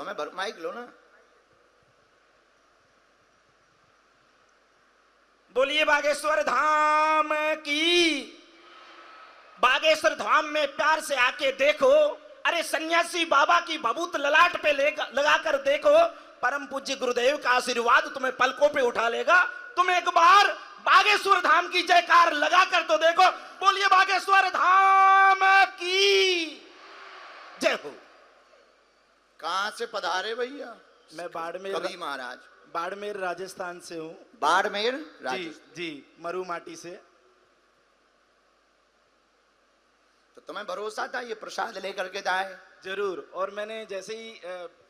तुम्हें माइक लो ना। बोलिए बागेश्वर धाम की। बागेश्वर धाम में प्यार से आके देखो, अरे सन्यासी बाबा की भभूत ललाट पे लगाकर देखो, परम पूज्य गुरुदेव का आशीर्वाद तुम्हें पलकों पे उठा लेगा। तुम एक बार बागेश्वर धाम की जयकार लगाकर तो देखो। बोलिए बागेश्वर धाम की जय हो। कहां से पधारे भैया? मैं बाड़मेर, कभी महाराज बाड़मेर राजस्थान से हूँ। बाड़मेर जी जी, मरु माटी से। तो तुम्हें भरोसा था ये प्रसाद लेकर के जाए? जरूर। और मैंने जैसे ही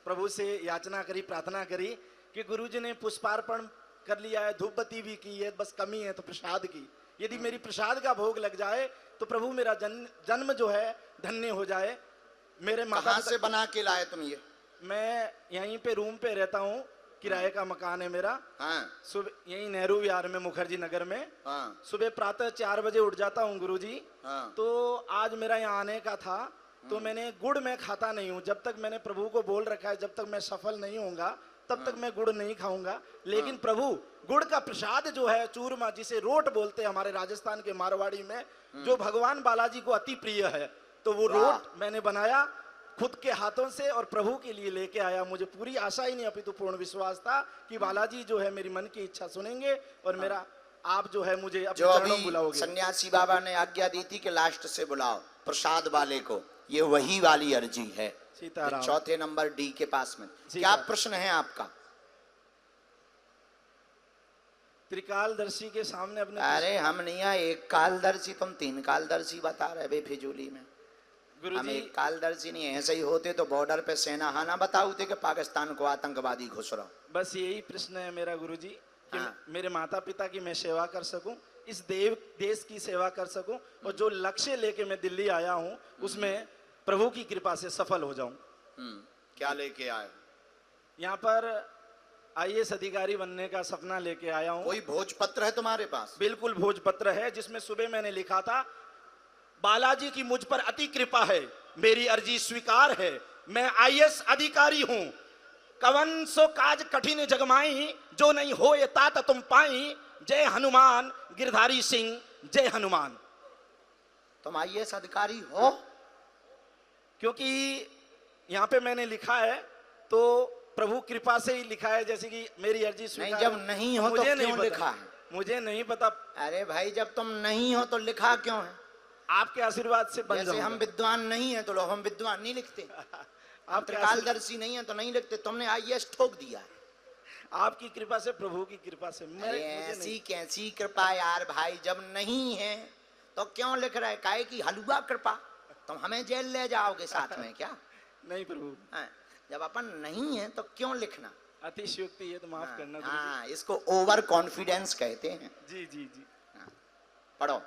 प्रभु से याचना करी, प्रार्थना करी कि गुरुजी ने पुष्पार्पण कर लिया है, धूप बत्ती भी की है, बस कमी है तो प्रसाद की। यदि मेरी प्रसाद का भोग लग जाए तो प्रभु मेरा जन्म जो है धन्य हो जाए। मेरे माता कहां से बना के लाए तुम ये? मैं यहीं पे रूम पे रहता हूँ, किराए का मकान है मेरा। हाँ। सुबह यहीं नेहरू विहार में, मुखर्जी नगर में। हाँ। सुबह प्रातः 4 बजे उठ जाता हूँ गुरुजी। हाँ। तो आज मेरा यहाँ आने का था, तो मैंने गुड़ मैं खाता नहीं हूँ। जब तक मैंने प्रभु को बोल रखा है जब तक मैं सफल नहीं होऊंगा तब तक मैं गुड़ नहीं खाऊंगा। लेकिन प्रभु गुड़ का प्रसाद जो है, चूरमा जिसे रोट बोलते हैं हमारे राजस्थान के मारवाड़ी में, जो भगवान बालाजी को अति प्रिय है, तो वो रोट मैंने बनाया खुद के हाथों से और प्रभु के लिए लेके आया। मुझे पूरी आशा ही नहीं अपितु पूर्ण विश्वास था कि बालाजी जो है मेरी मन की इच्छा सुनेंगे और मेरा आप जो है मुझे अपने चरणों में बुलाओगे। सन्यासी बाबा ने आज्ञा दी थी कि लास्ट से बुलाओ प्रसाद वाले को, ये वही वाली अर्जी है। सीताराम। चौथे नंबर डी के पास में क्या प्रश्न है आपका? त्रिकालदर्शी के सामने अपने। अरे हम नहीं है एक कालदर्शी, तुम 3 कालदर्शी बता रहे बेफिजूली में। हम एक कालदर्शी नहीं है। ऐसे ही होते तो बॉर्डर पे सेना हाना बताओते कि पाकिस्तान को आतंकवादी घुस रहा। बस यही प्रश्न है मेरा गुरुजी कि मेरे माता पिता की मैं सेवा कर सकूं, इस देश की सेवा कर सकूं, और जो लक्ष्य लेके मैं दिल्ली आया हूं उसमें प्रभु की कृपा से सफल हो जाऊं। क्या लेके आए? यहाँ पर IAS अधिकारी बनने का सपना लेके आया हूँ। कोई भोजपत्र है तुम्हारे पास? बिल्कुल भोजपत्र है, जिसमें सुबह मैंने लिखा था, बालाजी की मुझ पर अति कृपा है, मेरी अर्जी स्वीकार है, मैं IAS अधिकारी हूं। कवन सो काज कठिन जगमाई, जो नहीं हो ये तात तुम पाई, जय हनुमान गिरधारी सिंह जय हनुमान। तुम IAS अधिकारी हो? क्योंकि यहाँ पे मैंने लिखा है तो प्रभु कृपा से ही लिखा है, जैसे कि मेरी अर्जी स्वीकार। जब नहीं हो तो क्यों लिखा है? मुझे नहीं पता। अरे भाई जब तुम नहीं हो तो लिखा क्यों है? आपके आशीर्वाद से बन जाऊंगा। हम विद्वान नहीं है तो लोग हम विद्वान नहीं लिखते। आप त्रिकालदर्शी नहीं है तो नहीं लिखते। तुमने IAS ठोक दिया। आपकी कृपा से, प्रभु की कृपा से। ऐसी कैसी कृपा यार भाई, जब नहीं है तो क्यों लिख रहे? काहे की हलवा कृपा? तुम हमें जेल ले जाओगे साथ में क्या? नहीं प्रभु, जब अपन नहीं है तो क्यों लिखना? अतिशयोक्ति है तो माफ करना। हाँ, इसको ओवर कॉन्फिडेंस कहते हैं। जी जी जी। पढ़ो।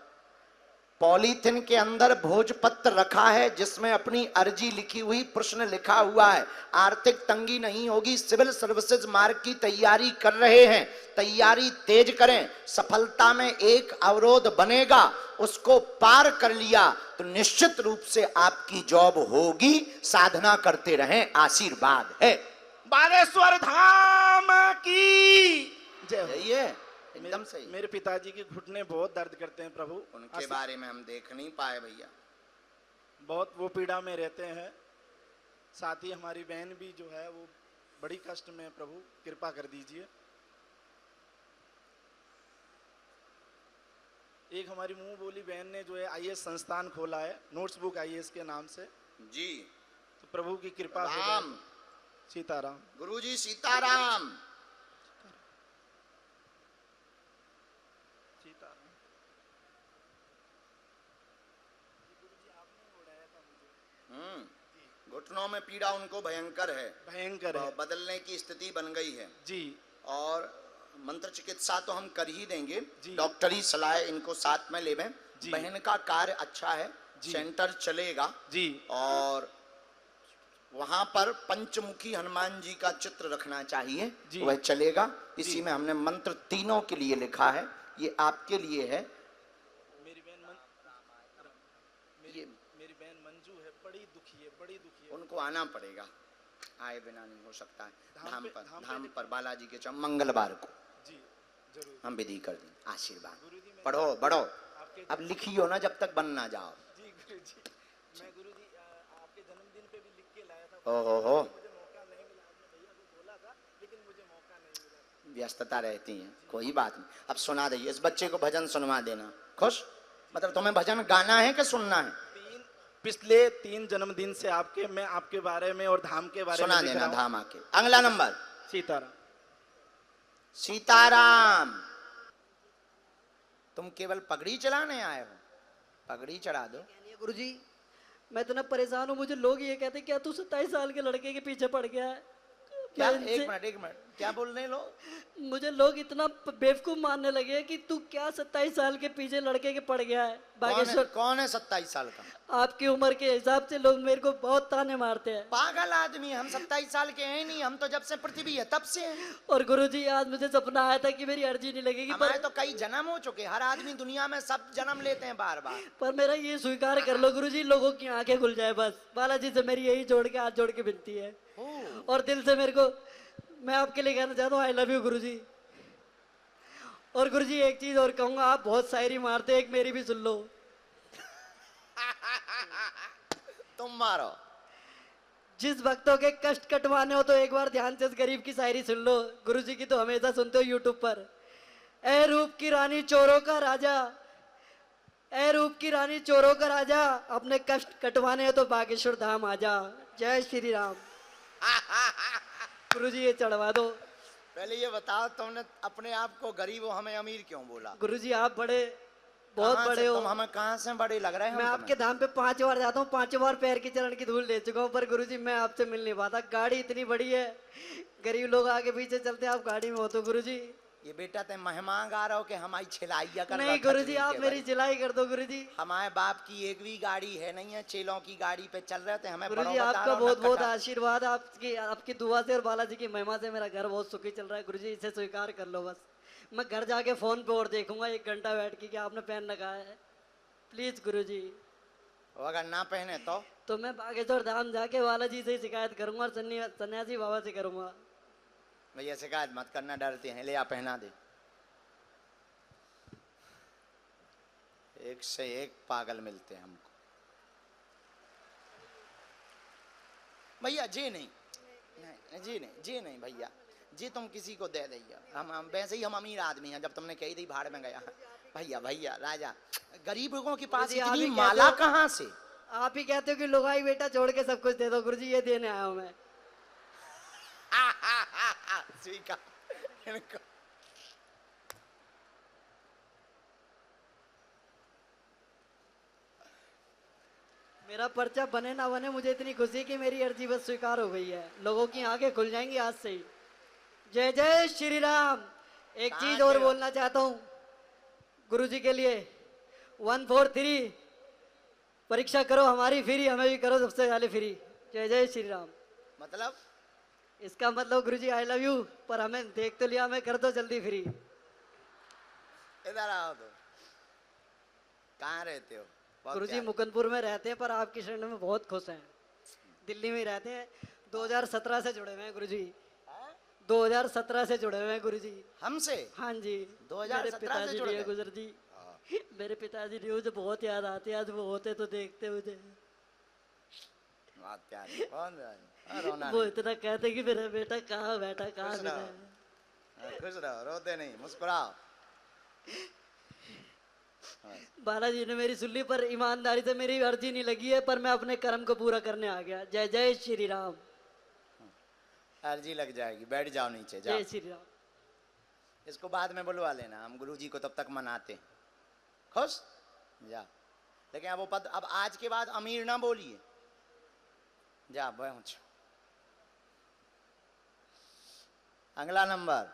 पॉलीथिन के अंदर भोजपत्र रखा है जिसमें अपनी अर्जी लिखी हुई, प्रश्न लिखा हुआ है, आर्थिक तंगी नहीं होगी, सिविल सर्विसेज मार्ग की तैयारी कर रहे हैं, तैयारी तेज करें, सफलता में एक अवरोध बनेगा, उसको पार कर लिया तो निश्चित रूप से आपकी जॉब होगी। साधना करते रहें, आशीर्वाद है। बागेश्वर धाम की जय। एकदम सही। मेरे पिताजी के घुटने बहुत दर्द करते हैं प्रभु, उनके बारे में हम देख नहीं पाए भैया, बहुत वो पीड़ा में रहते हैं। साथ ही हमारी बहन भी जो है वो बड़ी कष्ट में, प्रभु कृपा कर दीजिए। एक हमारी मुंह बोली बहन ने जो है IAS संस्थान खोला है, नोट्स बुक IAS के नाम से जी। तो प्रभु की कृपा। राम सीताराम। गुरुजी सीताराम। घुटनों में पीड़ा उनको भयंकर है, भयंकर है, बदलने की स्थिति बन गई है जी। और मंत्र चिकित्सा तो हम कर ही देंगे, डॉक्टरी सलाह इनको साथ में ले। बहन का कार्य अच्छा है, सेंटर चलेगा जी, और वहां पर पंचमुखी हनुमान जी का चित्र रखना चाहिए, वह चलेगा। इसी में हमने मंत्र तीनों के लिए लिखा है, ये आपके लिए है। मेरी बहन मंजू है, बड़ी दुखी है, बड़ी दुखी है। उनको आना पड़ेगा। आए बिना नहीं हो सकता है। धाम धाम पे पर बालाजी के चौक मंगलवार को जी जरूर हम विधि कर दें। आशीर्वाद गुरुजी मैं पढ़ो बढ़ो, आपके अब लिखियो ना जब तक बन ना जाओ। जी गुरुजी मैं गुरुजी आपके जन्मदिन पे भी लिख के लाया था, हो मुझे मौका नहीं मिला। आपने भैया को बोला था लेकिन मुझे मौका नहीं मिला। व्यस्तता रहती है, कोई बात नहीं। अब सुना दीजिए, इस बच्चे को भजन सुनवा देना। खुश? मतलब तुम्हें भजन गाना है कि सुनना है? पिछले 3 जन्मदिन से आपके मैं आपके बारे में और धाम के बारे में सुना लिख देना रहा हूं। धाम आके। अगला नंबर सीताराम। सीताराम। तुम केवल पगड़ी चलाने आए हो, पगड़ी चढ़ा दो। गुरुजी मैं इतना परेशान हूँ, मुझे लोग ये कहते हैं क्या तू 27 साल के लड़के के पीछे पड़ गया है। क्या? मैं इनसे- एक मिनट, क्या बोल रहे हैं लोग? मुझे लोग इतना बेवकूफ मानने लगे हैं कि तू क्या 27 साल के पीछे लड़के के पड़ गया है। बागेश्वर कौन है 27 साल का? आपकी उम्र के हिसाब से लोग मेरे को बहुत ताने मारते हैं। पागल आदमी, हम 27 साल के हैं नहीं, हम तो जब से पृथ्वी है तब से हैं। और गुरुजी आज मुझे सपना आया था कि मेरी अर्जी नहीं लगेगी, हमारे तो कई जन्म हो चुके। हर आदमी दुनिया में सब जन्म लेते हैं बार बार। पर मेरा ये स्वीकार कर लो गुरुजी, लोगों की आंखें खुल जाए बस। बालाजी से मेरी यही जोड़ के हाथ जोड़ के विनती है और दिल से मेरे को मैं आपके लिए कहना चाहता हूँ आई लव यू गुरुजी। और गुरुजी एक चीज और कहूंगा, आप बहुत शायरी मारते हैं, एक मेरी भी सुन लो। तुम मारो। जिस भक्तों के कष्ट कटवाने हो तो एक बार ध्यान से इस गरीब की शायरी सुन लो। गुरुजी की तो हमेशा सुनते हो यूट्यूब पर। ए रूप की रानी चोरों का राजा, ए रूप की रानी चोरों का राजा, अपने कष्ट कटवाने हो तो बागेश्वर धाम आजा। जय श्री राम। गुरुजी ये चढ़वा दो। पहले ये बताओ, तुमने अपने आप को गरीब हो, हमें अमीर क्यों बोला? गुरुजी आप बड़े बहुत कहाँ से बड़े हो। तुम हमें कहाँ से बड़े लग रहे हैं? मैं आपके धाम पे 5 बार जाता हूँ, 5 बार पैर की चरण की धूल ले चुका हूँ, पर गुरुजी मैं आपसे मिल नहीं पाता। गाड़ी इतनी बड़ी है, गरीब लोग आगे पीछे चलते, आप गाड़ी में हो तो गुरुजी। ये बेटा ते मेहमान गा रहा हो कि हमारी छिलाइया कर? नहीं गुरुजी आप मेरी जिलाई कर दो गुरुजी। हमारे बाप की एक भी गाड़ी है नहीं है, चेलों की गाड़ी पे चल रहे थे। हमें गुरुजी बड़ों बता आपका रहा हूं, बहुत बहुत नक्कटा। आशीर्वाद, आपकी दुआ से और बालाजी की महिमा से मेरा घर बहुत सुखी चल रहा है। गुरुजी इसे स्वीकार कर लो बस। मैं घर जाके फोन पे और देखूंगा 1 घंटा बैठ के कि आपने पहन रखा है। प्लीज गुरुजी। और अगर ना पहने तो मैं बागेश्वर धाम जाके बालाजी से ही शिकायत करूंगा और सन्यासी बाबा से करूंगा। भैया शिकायत मत करना, डरते हैं। ले आ पहना दे। एक से एक पागल मिलते हैं हमको। भैया जी नहीं, जी नहीं भैया जी, तुम किसी को दे दैया। हम वैसे ही हम अमीर आदमी हैं। जब तुमने कही थी भाड़ में गया। भैया राजा, गरीब लोगों के पास गुरुजी, आप इतनी ही माला कहते हो- कहाँ से? आप ही कहते हो कि लुगाई बेटा छोड़ के सब कुछ दे दो। गुरुजी ये देने आया हूं मैं। स्वीकार इनको। मेरा पर्चा बने ना बने, मुझे इतनी खुशी कि मेरी अर्जी बस स्वीकार हो गई है। लोगों की आंखें खुल जाएंगी आज से ही। जय जय श्री राम। एक चीज और बोलना चाहता हूँ गुरुजी के लिए। 1 4 3 परीक्षा करो हमारी फ्री, हमें भी करो सबसे पहले फ्री। जय जय श्री राम। मतलब इसका मतलब गुरुजी आई लव यू, पर हमें देख तो लिया, हमें कर दो जल्दी फ्री। इधर आओ। तो कहाँ रहते हो? बहुत गुरुजी प्यारे। मुकुंदपुर में रहते हैं, पर आपकी शरण में बहुत खुश हैं। दिल्ली में ही रहते हैं। 2017 से जुड़े हुए हैं गुरुजी। 2017 से जुड़े हुए हैं गुरुजी हमसे? हाँ जी। 2017 मेरे से पिताजी जुड़ भी है गए? गुजर जी। मेरे पिताजी भी मुझे बहुत याद आती है। आज वो होते तो देखते मुझे। बहुत प्यारे। कौन है? रोना वो नहीं। इतना कहते कि मेरा बेटा कहाँ बैठा, कहाँ खुश मिला रहो। है। खुश रहो, रोते नहीं, मुस्कुराओ। बालाजी ने मेरी सुन ली, पर ईमानदारी से मेरी अर्जी नहीं लगी है, पर मैं अपने कर्म को पूरा करने आ गया। जय जय श्री राम। अर्जी लग जाएगी, बैठ जाओ नीचे जाओ। जय श्री राम। इसको बाद में बुलवा लेना, हम गुरुजी को तब तक मनाते। खुश जा। लेकिन अब वो पद, अब आज के बाद अमीर ना बोलिए। जा पहुंच। अगला नंबर